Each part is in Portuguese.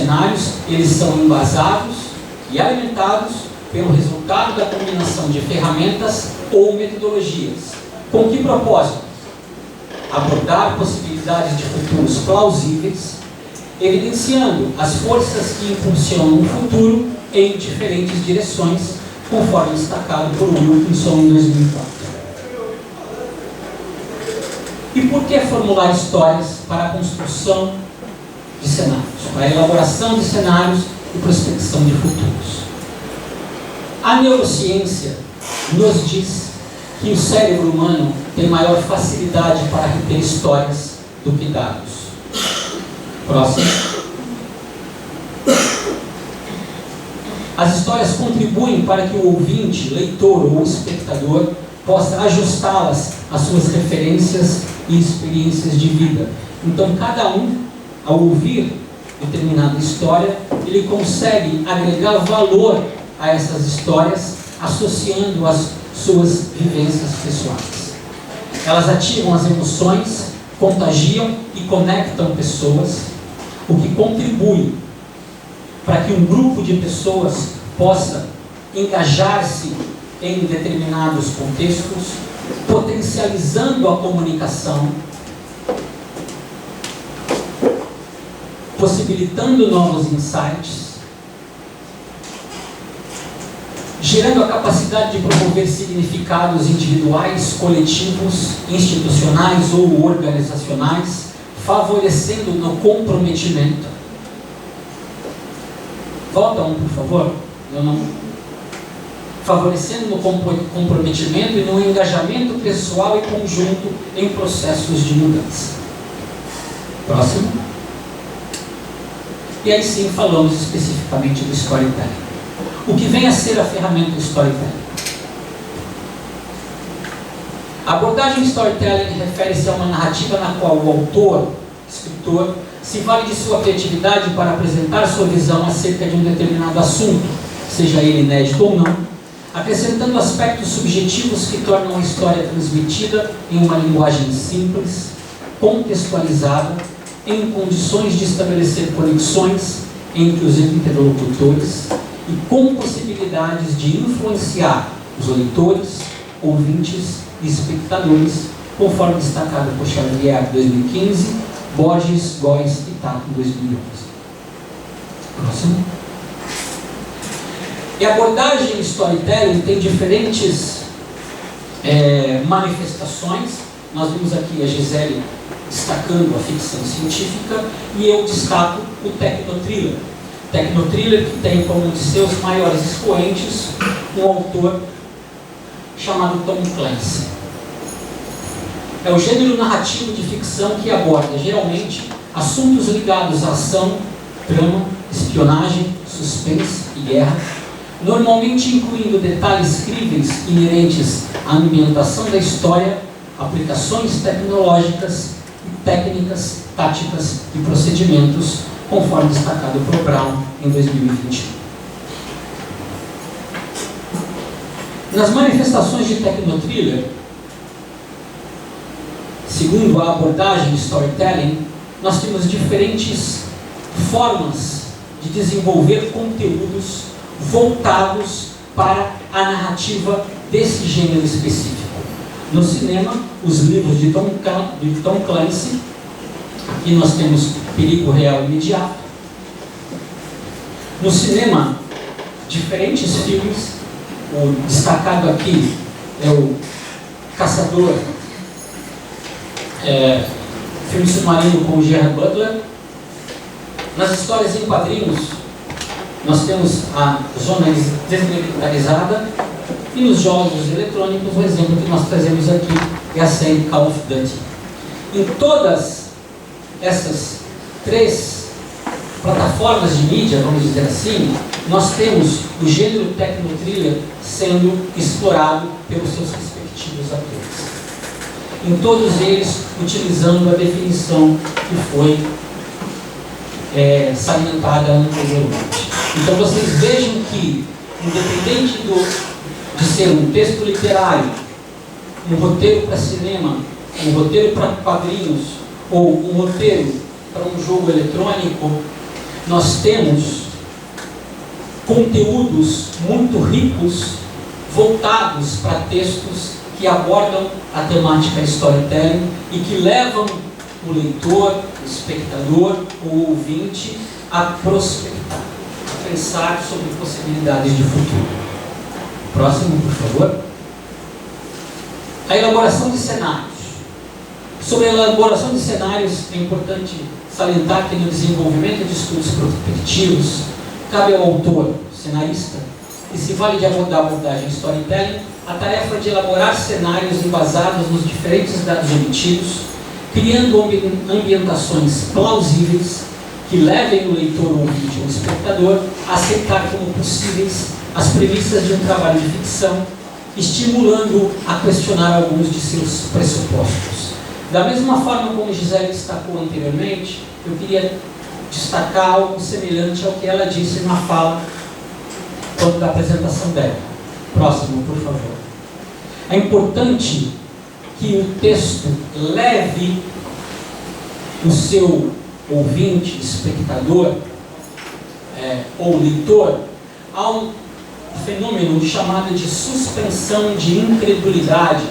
cenários, eles são embasados e alimentados pelo resultado da combinação de ferramentas ou metodologias. Com que propósito? Abordar possibilidades de futuros plausíveis, evidenciando as forças que impulsionam o futuro em diferentes direções, conforme destacado por Wilkinson em 2004. E por que formular histórias para a construção de cenários, para a elaboração de cenários e prospecção de futuros? A neurociência nos diz que o cérebro humano tem maior facilidade para reter histórias do que dados. Próximo. As histórias contribuem para que o ouvinte, leitor ou espectador possa ajustá-las às suas referências e experiências de vida. Então, cada um, ao ouvir determinada história, ele consegue agregar valor a essas histórias, associando às suas vivências pessoais. Elas ativam as emoções, contagiam e conectam pessoas, o que contribui para que um grupo de pessoas possa engajar-se em determinados contextos, potencializando a comunicação, possibilitando novos insights, gerando a capacidade de promover significados individuais, coletivos, institucionais ou organizacionais, favorecendo no comprometimento. Volta um, por favor. Favorecendo no comprometimento e no engajamento pessoal e conjunto em processos de mudança. Próximo. E aí sim falamos especificamente do storytelling. O que vem a ser a ferramenta do storytelling? A abordagem storytelling refere-se a uma narrativa na qual o autor, escritor, se vale de sua criatividade para apresentar sua visão acerca de um determinado assunto, seja ele inédito ou não, acrescentando aspectos subjetivos que tornam a história transmitida em uma linguagem simples, contextualizada, em condições de estabelecer conexões entre os interlocutores e com possibilidades de influenciar os leitores, ouvintes e espectadores, conforme destacado por Xavier em 2015, Borges, Góes e Tato em 2011. Próximo. E a abordagem storytelling tem diferentes manifestações. Nós vimos aqui a Gisele destacando a ficção científica e eu destaco o tecnotriller. Tecnotriller que tem como um de seus maiores expoentes um autor chamado Tom Clancy. É o gênero narrativo de ficção que aborda, geralmente, assuntos ligados à ação, trama, espionagem, suspense e guerra, normalmente incluindo detalhes críveis inerentes à ambientação da história, aplicações tecnológicas, técnicas, táticas e procedimentos, conforme destacado por Brown em 2021. Nas manifestações de tecnotriller, segundo a abordagem de storytelling, nós temos diferentes formas de desenvolver conteúdos voltados para a narrativa desse gênero específico. No cinema, os livros de Tom Clancy, aqui nós temos Perigo Real Imediato. No cinema, diferentes filmes, o destacado aqui é o Caçador, filme submarino com o Gerard Butler. Nas histórias em quadrinhos, nós temos a Zona Desmilitarizada, e nos jogos eletrônicos, o exemplo que nós trazemos aqui é a série Call of Duty. Em todas essas três plataformas de mídia, vamos dizer assim, nós temos o gênero tecnotriller sendo explorado pelos seus respectivos atores. Em todos eles, utilizando a definição que foi salientada anteriormente. Então vocês vejam que, independente de ser um texto literário, um roteiro para cinema, um roteiro para quadrinhos, ou um roteiro para um jogo eletrônico, nós temos conteúdos muito ricos voltados para textos que abordam a temática storytelling e que levam o leitor, o espectador, o ouvinte a prospectar, a pensar sobre possibilidades de futuro. Próximo, por favor. A elaboração de cenários. Sobre a elaboração de cenários, é importante salientar que no desenvolvimento de estudos prospectivos, cabe ao autor, cenarista, que se vale da abordagem storytelling, a tarefa de elaborar cenários embasados nos diferentes dados obtidos, criando ambientações plausíveis que levem o leitor, o ouvinte ou o espectador a aceitar como possíveis as premissas de um trabalho de ficção, estimulando a questionar alguns de seus pressupostos. Da mesma forma como Gisele destacou anteriormente, eu queria destacar algo semelhante ao que ela disse na fala quando da apresentação dela. Próximo, por favor. É importante que o texto leve o seu ouvinte, espectador ou leitor a um fenômeno chamado de suspensão de incredulidade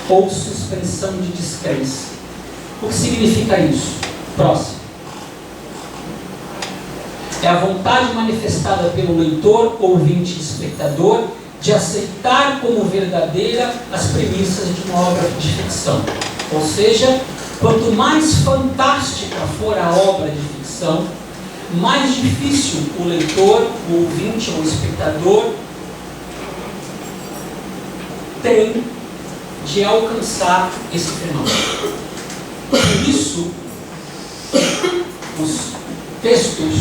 ou suspensão de descrença. O que significa isso? Próximo. É a vontade manifestada pelo leitor, ouvinte e espectador de aceitar como verdadeira as premissas de uma obra de ficção. Ou seja, quanto mais fantástica for a obra de ficção, mais difícil o leitor, o ouvinte ou o espectador tem de alcançar esse fenômeno. Por isso, os textos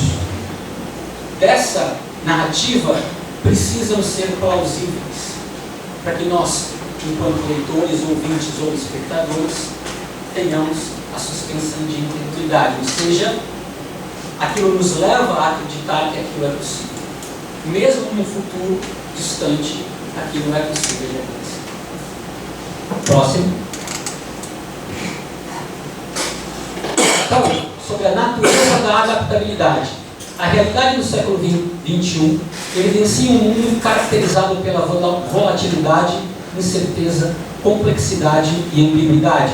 dessa narrativa precisam ser plausíveis, para que nós, enquanto leitores, ouvintes ou espectadores, tenhamos a suspensão de incredulidade, ou seja, aquilo nos leva a acreditar que aquilo é possível. Mesmo no futuro distante, aquilo é possível de acontecer. Próximo. Então, sobre a natureza da adaptabilidade. A realidade do século XXI evidencia um mundo caracterizado pela volatilidade, incerteza, complexidade e ambiguidade,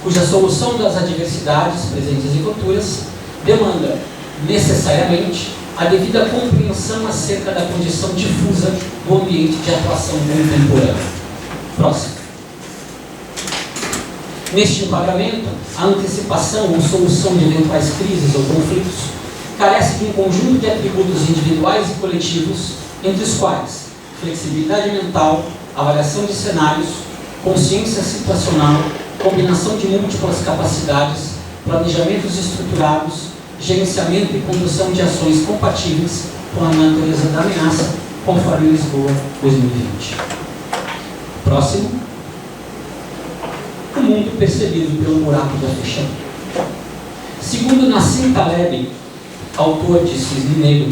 cuja solução das adversidades presentes e futuras demanda, necessariamente, a devida compreensão acerca da condição difusa do ambiente de atuação contemporâneo. Próximo. Neste enquadramento, a antecipação ou solução de eventuais crises ou conflitos carece de um conjunto de atributos individuais e coletivos, entre os quais flexibilidade mental, avaliação de cenários, consciência situacional, combinação de múltiplas capacidades, planejamentos estruturados, gerenciamento e condução de ações compatíveis com a natureza da ameaça, conforme Lisboa 2020. Próximo. O mundo percebido pelo buraco da fechadura. Segundo Nassim Taleb, autor de Cisne Negro,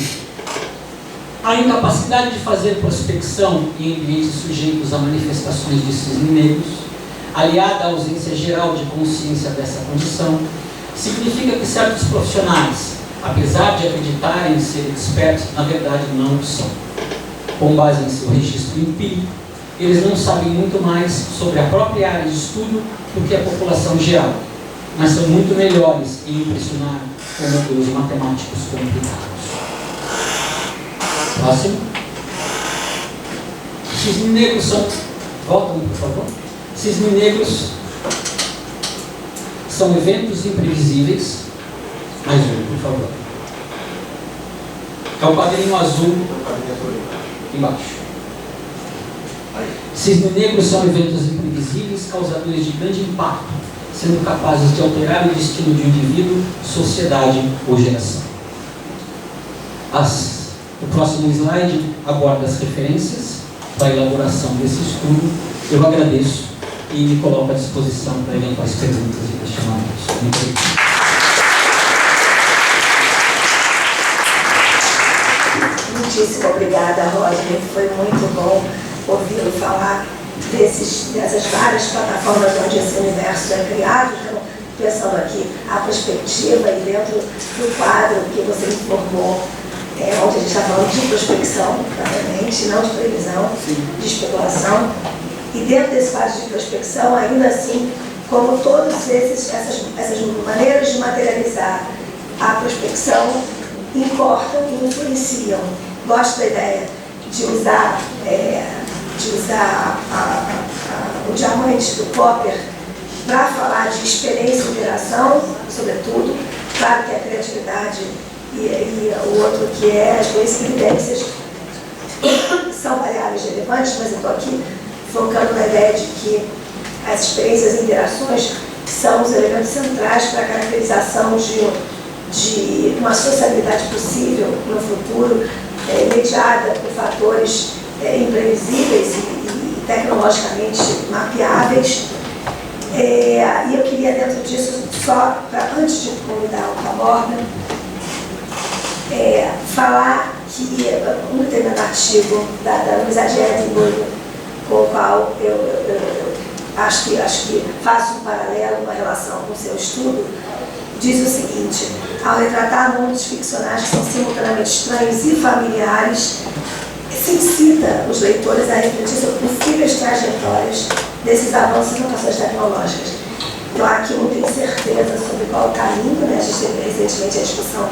a incapacidade de fazer prospecção em ambientes sujeitos a manifestações de cisne negros, aliada à ausência geral de consciência dessa condição, significa que certos profissionais, apesar de acreditarem ser expertos, na verdade não o são. Com base em seu registro empírico, eles não sabem muito mais sobre a própria área de estudo do que a população geral, mas são muito melhores em impressionar com modelos matemáticos complicados. Próximo. Cisne negros são... Voltam, por favor. Cisne negros são eventos imprevisíveis. Mais um, por favor. É o quadrinho azul embaixo. Cisne negros são eventos imprevisíveis, causadores de grande impacto, sendo capazes de alterar o destino de um indivíduo, sociedade ou geração. O próximo slide aborda as referências para a elaboração desse estudo. Eu agradeço e me coloco à disposição para eventuais perguntas e questionamentos. Muito obrigado. Muitíssimo obrigada, Rodney. Foi muito bom ouvi-lo falar dessas várias plataformas onde esse universo é criado. Então, pensando aqui a perspectiva e dentro do quadro que você informou, onde a gente está falando de prospecção, propriamente, não de previsão, de especulação. E dentro desse quadro de prospecção, ainda assim, como todas essas maneiras de materializar a prospecção importam e influenciam. Gosto da ideia de usar o diamante do Popper para falar de experiência e interação, sobretudo. Claro que a criatividade e o outro que é as duas evidências são variáveis relevantes, mas eu estou aqui focando na ideia de que as experiências e interações são os elementos centrais para a caracterização de uma sociabilidade possível no futuro, mediada por fatores imprevisíveis e tecnologicamente mapeáveis. E eu queria, dentro disso, só para, antes de convidar o Taborda, falar que um determinado artigo da Luísa Edinburgh, com o qual eu acho que faço um paralelo, uma relação com o seu estudo, diz o seguinte: ao retratar mundos ficcionais que são simultaneamente estranhos e familiares, se incita os leitores a refletir sobre possíveis trajetórias desses avanços e inovações tecnológicas. Então, aqui não tenho certeza sobre qual o caminho, né? A gente teve recentemente a discussão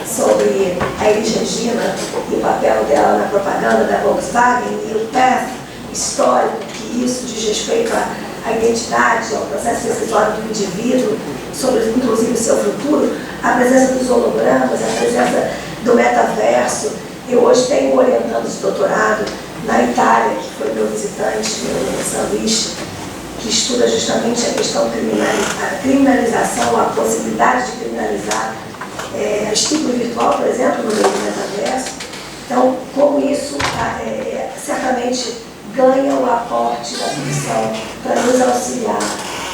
sobre a Elis Regina e o papel dela na propaganda da Volkswagen e o path histórico que isso diz respeito à identidade, ao processo decisório do indivíduo, sobre inclusive o seu futuro, a presença dos hologramas, a presença do metaverso. Eu hoje tenho um orientando de doutorado na Itália, que foi meu visitante, meu sanduíche, que estuda justamente a questão a criminalização, a possibilidade de criminalizar estupro virtual, por exemplo, no meio do metaverso. Então, como isso certamente ganha o aporte da ficção para nos auxiliar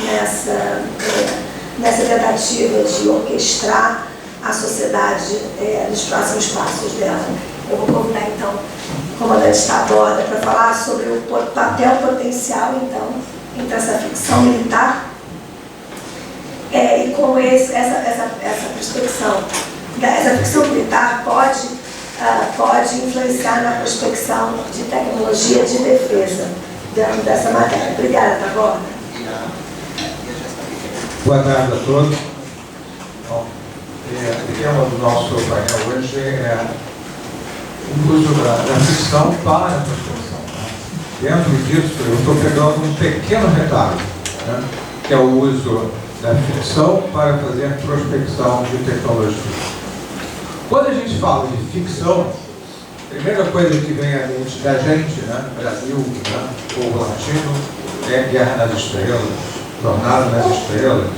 nessa tentativa de orquestrar a sociedade nos próximos passos dela. Eu vou convidar, então, o comandante Taborda para falar sobre o papel potencial, então, entre essa ficção militar e como essa prospecção. Essa ficção militar pode influenciar na prospecção de tecnologia de defesa dentro dessa matéria. Obrigada, Taborda. Boa tarde a todos. Bom, o tema do nosso painel hoje é o uso da ficção para a prospecção. Dentro disso, eu estou pegando um pequeno retalho, né, que é o uso da ficção para fazer prospecção de tecnologia. Quando a gente fala de ficção, a primeira coisa que vem à mente da gente, né, Brasil, né, povo latino, é Guerra nas Estrelas, Jornada nas Estrelas,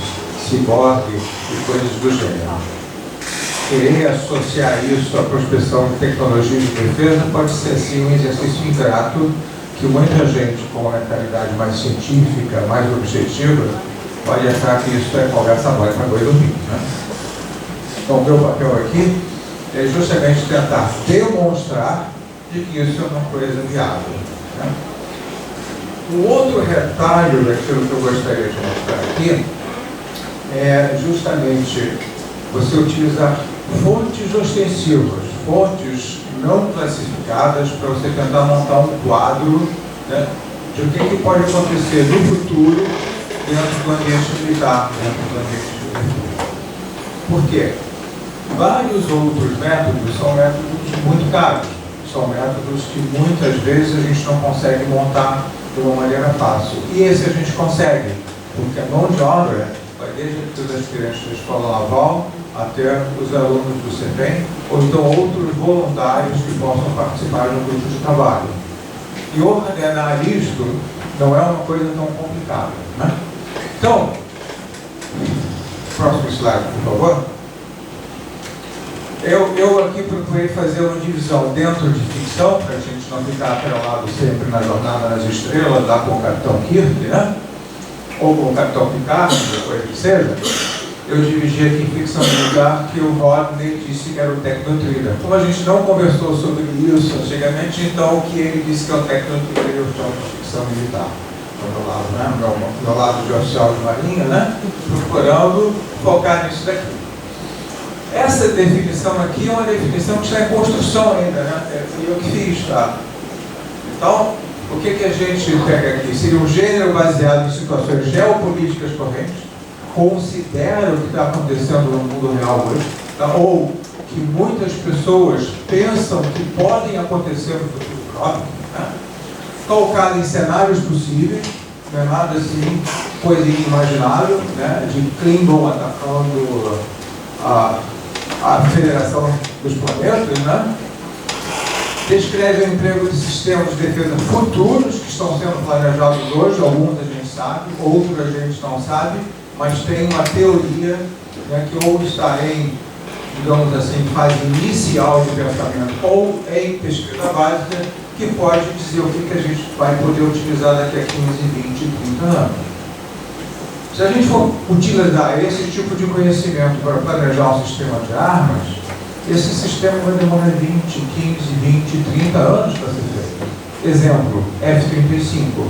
Ciborgue e coisas do gênero. Querer associar isso à prospecção de tecnologia de defesa pode ser, assim, um exercício ingrato que muita gente com uma mentalidade mais científica, mais objetiva, pode achar que isso é conversa mole para boi dormir, né? Então, o meu papel aqui é justamente tentar demonstrar de que isso é uma coisa viável, né? Um outro retalho daquilo que eu gostaria de mostrar aqui é justamente você utilizar fontes ostensivas, fontes não classificadas, para você tentar montar um quadro, né, de o que pode acontecer no futuro dentro do ambiente militar, dentro do ambiente de defesa. Por quê? Vários outros métodos são métodos muito caros, são métodos que muitas vezes a gente não consegue montar de uma maneira fácil. E esse a gente consegue, porque a mão de obra vai desde os aspirantes da Escola Naval até os alunos do CEPEM, ou então outros voluntários que possam participar de um grupo de trabalho. E ordenar isto não é uma coisa tão complicada, né? Então, próximo slide, por favor. Eu aqui procurei fazer uma divisão dentro de ficção, para a gente não ficar atrelado sempre na Jornada nas Estrelas, lá com o Capitão Kirk, né? Ou com o Capitão Picard, depois que seja. Eu dividi aqui em ficção militar, que o Rodney disse que era o Technotriller. Como a gente não conversou sobre isso antigamente, então o que ele disse que é o Technotriller, eu chamo de ficção militar. meu lado de oficial de marinha, né? Procurando focar nisso daqui. Essa definição aqui é uma definição que está em construção ainda, né? Fui eu que fiz, tá? Então, o que a gente pega aqui? Seria um gênero baseado em situações geopolíticas correntes, considera o que está acontecendo no mundo real hoje, tá? Ou que muitas pessoas pensam que podem acontecer no futuro próximo, né? Colocado em cenários possíveis, não é nada assim, coisa inimaginável, né? De Klingon atacando a Federação dos Planetas, né? Descreve o emprego de sistemas de defesa futuros que estão sendo planejados hoje, alguns a gente sabe, outros a gente não sabe, mas tem uma teoria, né, que ou está em, digamos assim, fase inicial de pensamento ou em pesquisa básica, que pode dizer o que a gente vai poder utilizar daqui a 15, 20, 30 anos. Se a gente for utilizar esse tipo de conhecimento para planejar um sistema de armas, esse sistema vai demorar 20, 15, 20, 30 anos para ser feito. Exemplo, F-35.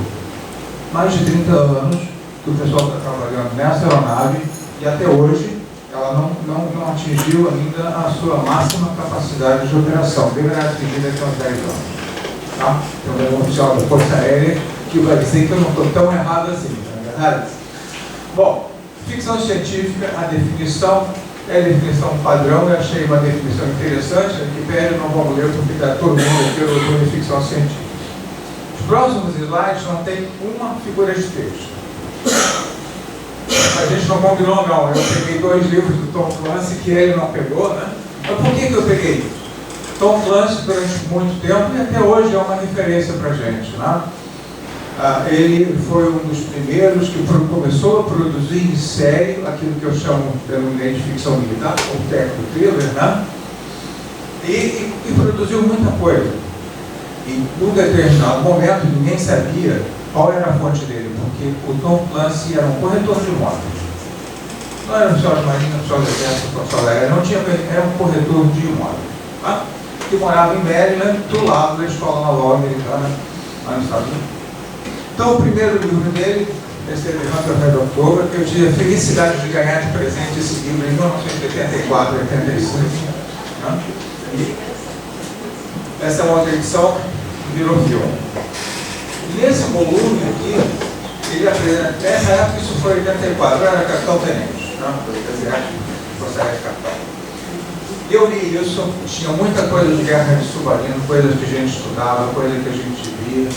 Mais de 30 anos que o pessoal está trabalhando nessa aeronave e até hoje ela não atingiu ainda a sua máxima capacidade de operação. Deverá atingir daqui a uns 10 anos. Tá? Então, um oficial da Força Aérea que vai dizer que eu não estou tão errado assim, não é verdade? Bom, ficção científica, a definição é a definição padrão. Eu achei uma definição interessante, a Wikipédia não vamos ler porque está todo mundo aqui no ficção científica. Os próximos slides não tem uma figura de texto. A gente não combinou, não. Eu peguei 2 livros do Tom Clancy que ele não pegou, né? Mas por que eu peguei isso? Tom Clancy, durante muito tempo, e até hoje é uma referência para a gente, né? Ele foi um dos primeiros que começou a produzir em série aquilo que eu chamo de ficção militar, ou tech-thriller, né? E produziu muita coisa. E num determinado momento ninguém sabia qual era a fonte dele, porque o Tom Clancy era um corretor de imóveis. Não era um oficial de marinha, oficial de exército, oficial aéreo, não tinha, era um corretor de imóveis, tá? Que morava em Maryland, do lado da Escola Naval Americana, lá nos Estados Unidos. Então, o primeiro livro dele, esse é Hunter Red October, eu tive a felicidade de ganhar de presente esse livro em 1984, 85. Né? E essa é uma outra edição que virou filme. Nesse volume aqui, ele apresenta, nessa época isso foi 84, eu era capitão-tenente, né? Exército, Força Aérea Capitão. Eu li isso, tinha muita coisa de guerra de submarino, coisas que a gente estudava, coisas que a gente via.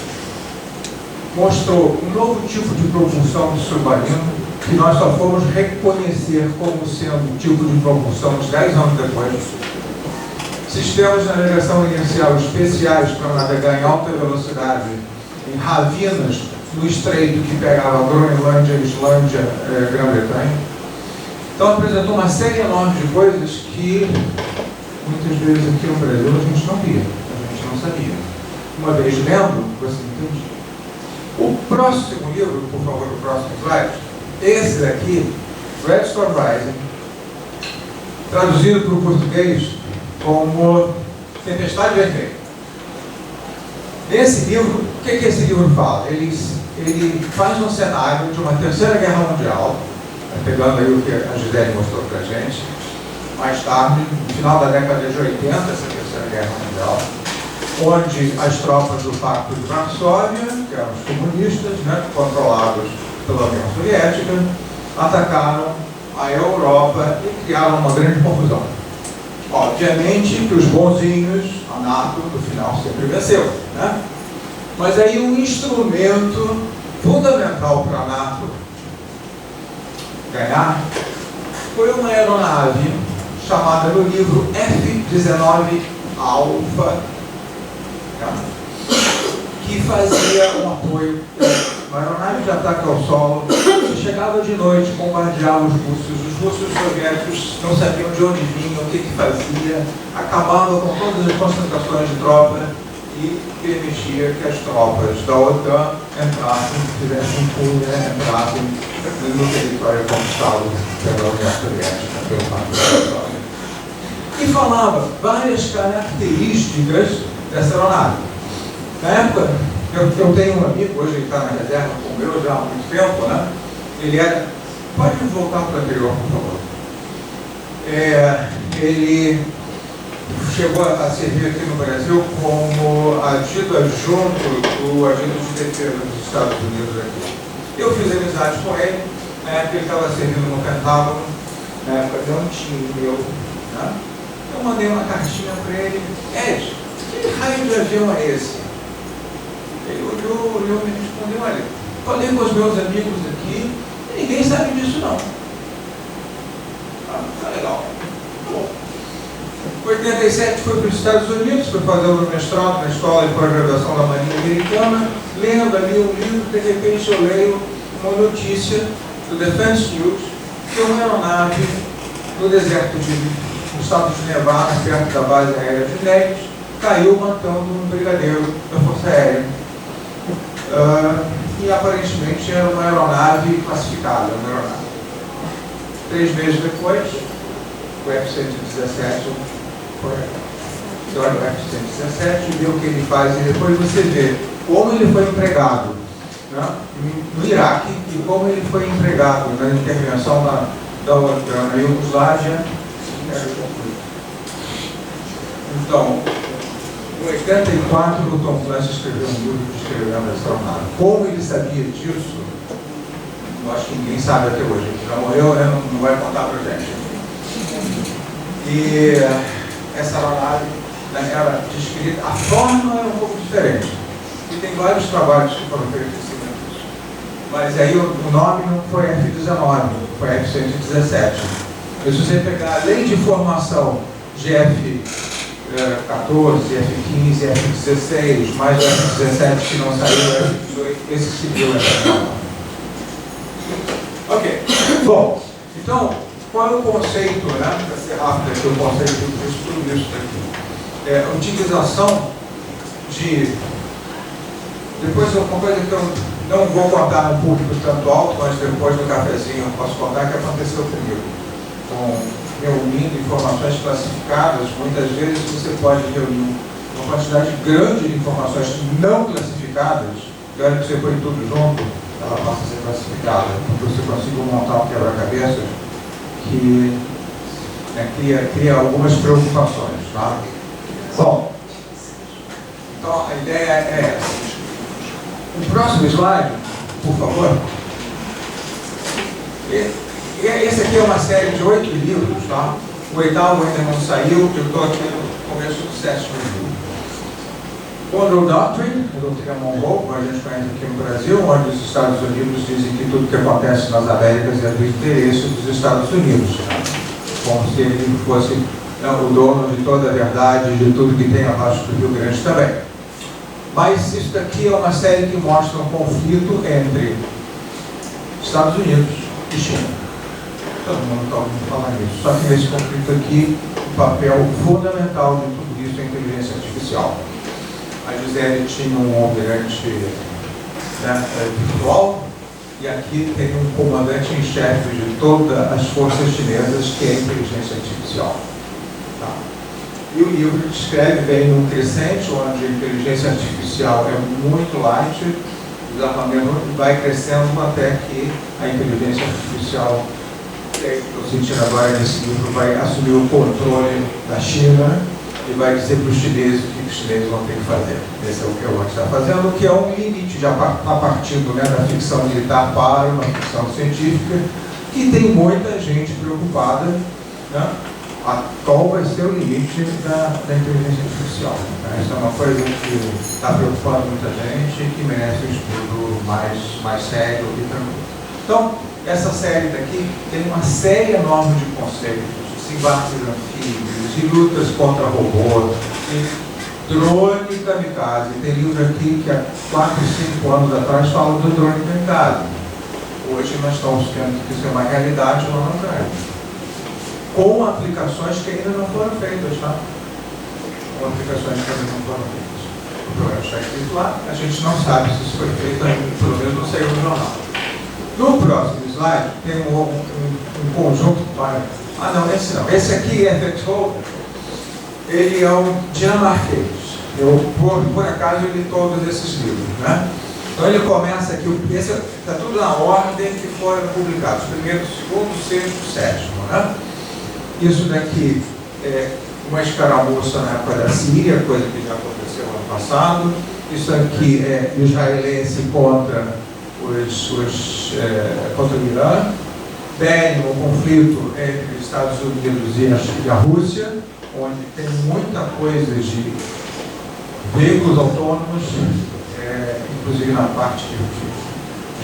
Mostrou um novo tipo de propulsão do submarino que nós só fomos reconhecer como sendo um tipo de propulsão uns 10 anos depois. Sistemas de navegação inercial especiais para navegar em alta velocidade em ravinas no estreito que pegava Groenlândia, Islândia, Grã-Bretanha. Então apresentou uma série enorme de coisas que muitas vezes aqui no Brasil a gente não via, a gente não sabia. Uma vez lendo, você entendia. O próximo livro, por favor, o próximo slide, esse daqui, Red Storm Rising, traduzido para o português como Tempestade Vermelha. Esse livro, o que esse livro fala? Ele faz um cenário de uma terceira guerra mundial, pegando aí o que a Gisele mostrou para a gente, mais tarde, no final da década de 80, essa terceira guerra mundial, onde as tropas do Pacto de Varsóvia, que eram os comunistas, né, controlados pela União Soviética, atacaram a Europa e criaram uma grande confusão. Obviamente que os bonzinhos, a NATO, no final sempre venceu, né? Mas aí um instrumento fundamental para a NATO ganhar foi uma aeronave chamada no livro F-19 Alpha, que fazia um apoio, uma aeronave de ataque ao solo, que chegava de noite, bombardeava os russos soviéticos não sabiam de onde vinham, o que fazia, acabava com todas as concentrações de tropa e permitia que as tropas da OTAN entrassem, fizessem entrassem no território conquistado pela União Soviética, pelo Pacto de Varsóvia. E falava várias características dessa aeronave. Na época, Eu tenho um amigo, hoje ele está na reserva com o meu já há muito tempo, né? Ele era... Pode voltar para o anterior, por favor. Ele chegou a servir aqui no Brasil como adjunto do agente de defesa dos Estados Unidos aqui. Eu fiz amizade com ele, na época ele estava servindo no Pentágono, na época de um tio meu, né? Eu mandei uma cartinha para ele: Ed, que raio de avião é esse? Ele olhou e me respondeu: olha, falei com os meus amigos aqui e ninguém sabe disso não. Tá legal. Tá bom. Em 87 fui para os Estados Unidos, fui fazer o meu mestrado na Escola de Pós-Graduação da Marinha Americana, lendo ali um livro, de repente eu leio uma notícia do Defense News que uma aeronave no deserto no estado de Nevada, perto da base aérea de Neves, caiu matando um brigadeiro da Força Aérea. E aparentemente era uma aeronave classificada, uma aeronave. 3 meses depois, o F-117 foi. Você olha o F-117 e vê o que ele faz, e depois você vê como ele foi empregado, né, no Iraque, e como ele foi empregado na intervenção na Iugoslávia. Então, em 84, o Tom Clancy escreveu um livro descrevendo essa aeronave. Como ele sabia disso, eu acho que ninguém sabe até hoje. Ele já morreu, né? Não vai contar pra gente. E essa aeronave era descrita, a forma era um pouco diferente. E tem vários trabalhos que foram feitos em cima disso. Mas aí o nome não foi F-19, foi F-117. E se você pegar, além de formação de F-14, F-15, F-16, mais o F-17 que não saiu, F-18, esse seguiu essa aeronave. Ok. Bom, então, qual é o conceito, né? Para ser rápido aqui, o conceito de tudo isso aqui. A utilização de... Depois, uma coisa que eu não vou contar no público tanto alto, mas depois do cafezinho eu posso contar que aconteceu comigo. Reunindo informações classificadas, muitas vezes você pode reunir uma quantidade grande de informações não classificadas, quero que você põe tudo junto, ela passa a ser classificada, porque você conseguiu montar um quebra-cabeça que cria algumas preocupações. Tá? Bom, então a ideia é essa. O próximo slide, por favor. Esse aqui é uma série de 8 livros, tá? O 8º ainda não saiu, eu estou aqui no começo do 7º livro. Monroe Doctrine, a doutrina Monroe, como a gente conhece aqui no Brasil, onde os Estados Unidos dizem que tudo que acontece nas Américas é do interesse dos Estados Unidos, tá? Como se ele fosse o dono de toda a verdade, de tudo que tem abaixo do Rio Grande também. Mas isso daqui é uma série que mostra um conflito entre Estados Unidos e China. Todo mundo está ouvindo falar nisso. Só que nesse conflito aqui, o papel fundamental de tudo isso é a inteligência artificial. A Gisele tinha um almirante, né, virtual, e aqui tem um comandante em chefe de todas as forças chinesas, que é a inteligência artificial. Tá? E o livro descreve bem num crescente, onde a inteligência artificial é muito light, vai crescendo até que a inteligência artificial, estou sentindo agora nesse livro, vai assumir o controle da China e vai dizer para os chineses o que os chineses vão ter que fazer. Esse é o que eu vou estar fazendo, que é um limite, já está partindo, né, da ficção militar para uma ficção científica, que tem muita gente preocupada, né, qual vai ser o limite da inteligência artificial. Né? Isso é uma coisa que está preocupando muita gente e que merece um estudo mais sério e tranquilo. Então, essa série daqui tem uma série enorme de conceitos, embarques anfíbios, e lutas contra robôs, e drone kamikaze. Tem livro aqui que há 4, 5 anos atrás fala do drone kamikaze. Hoje nós estamos vendo que isso é uma realidade lá na Ucrânia, com aplicações que ainda não foram feitas, tá? Com aplicações que ainda não foram feitas. O programa está escrito lá, a gente não sabe se isso foi feito, pelo menos não saiu no jornal. No próximo slide tem um conjunto para... Ah não, esse não. Esse aqui é Fetchholder. Ele é um dinamarquês. Eu, por acaso, li todos esses livros, né? Então ele começa aqui, está tudo na ordem que foram publicados, primeiro, segundo, sexto, sétimo, né? Isso daqui é uma escaramuça na época da Síria, coisa que já aconteceu no passado. Isso aqui é israelense contra contra o Irã. Tem um conflito entre os Estados Unidos e a Rússia, onde tem muita coisa de veículos autônomos, inclusive na parte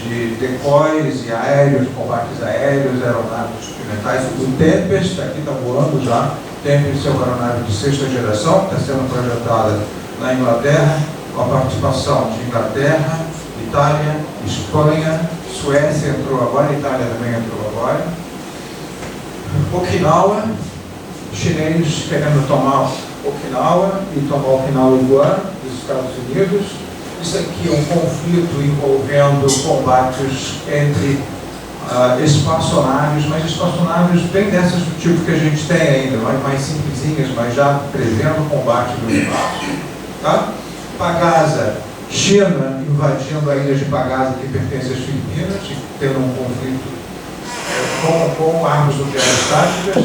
de decoys e aéreos, combates aéreos, aeronaves experimentais. O Tempest, aqui está voando já. Tempest é uma aeronave de sexta geração, que está sendo projetada na Inglaterra, com a participação de Inglaterra, Itália, Espanha, Suécia entrou agora, Itália também entrou agora. Okinawa, chineses querendo tomar Okinawa e tomar Okinawa e Guam, dos Estados Unidos. Isso aqui é um conflito envolvendo combates entre espaçonaves, mas espaçonaves bem dessas do tipo que a gente tem ainda, mais simplesinhas, mas já prevendo o combate no espaço. Tá? Pagasa, China invadindo a ilha de Pagasa, que pertence às Filipinas, tendo um conflito com armas nucleares táticas,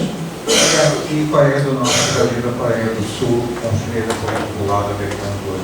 e Coreia do Norte invadindo a Coreia do Sul, com os chineses correndo do lado americano do